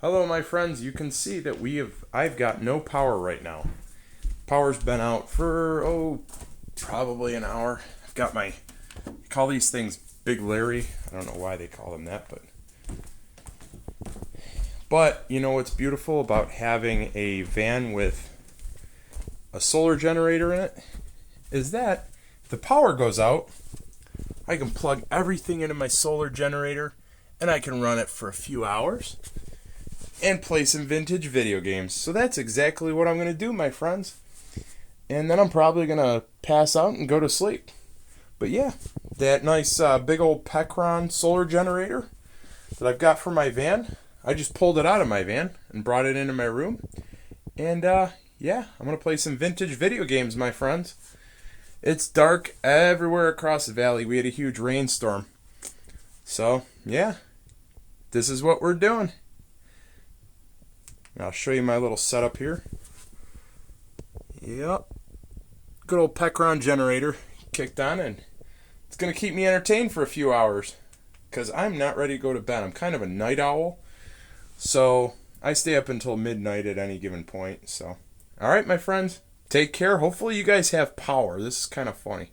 Hello my friends, you can see that I've got no power right now. Power's been out for probably an hour. I've got I call these things Big Larry. I don't know why they call them that, but you know what's beautiful about having a van with a solar generator in it is that if the power goes out, I can plug everything into my solar generator and I can run it for a few hours and play some vintage video games. So that's exactly what I'm going to do, my friends. And then I'm probably going to pass out and go to sleep. But yeah, that nice big old Pecron solar generator that I've got for my van, I just pulled it out of my van and brought it into my room. And yeah, I'm going to play some vintage video games, my friends. It's dark everywhere across the valley. We had a huge rainstorm. So yeah, this is what we're doing. I'll show you my little setup here. Yep. Good old Pecron generator kicked on, and it's going to keep me entertained for a few hours because I'm not ready to go to bed. I'm kind of a night owl, so I stay up until midnight at any given point. So, all right, my friends, take care. Hopefully you guys have power. This is kind of funny.